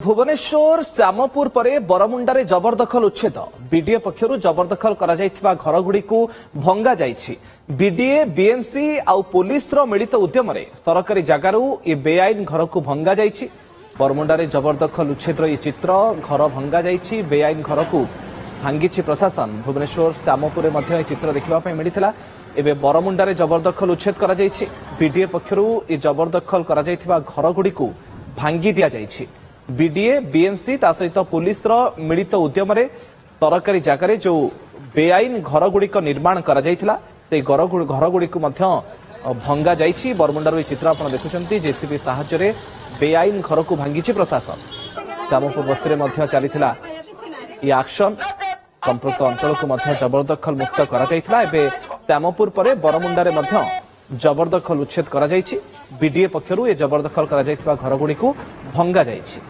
भुवनेश्वर श्यामपुर पर बरमुंडारे जबरदखल उच्छेद बीडीए पक्षर जबरदखल घरगुड़ी भंगा BDA BMC आउ पुलिस मिलित उद्यम सरकारी जगार ये बेआईन घर को भंगा बरमुंडारे जबरदखल उच्छेद ये चित्र घर भंगा बेआईन घर को भांगी प्रशासन भुवनेश्वर श्यामपुर में चित्र देखा मिलता एवं बरमुंडारे जबरदखल उच्छेद कर बीडीए पक्षर ये जबरदखल घरगुड़ी भांगी दि जाइए बीडीए बीएमसी ता सहित पुलिस मिलित उद्यम सरकारी जगार जो बेआईन घरगुड़िक निर्माण कर घरगुड़ी भंगा बरमुंडार चित्र आप देखुं जेसीबी साहाय्य बेआईन घर को भांगी प्रशासन श्यामपुर बस्ती में चली ये एक्शन संपृक्त अंचल को जबरदखल मुक्त कर श्यामपुर पर बरमुंडारे जबरदखल उच्छेद कर बीडीए पक्षर ये जबरदखल घरगुड़ी भंगा जाइए।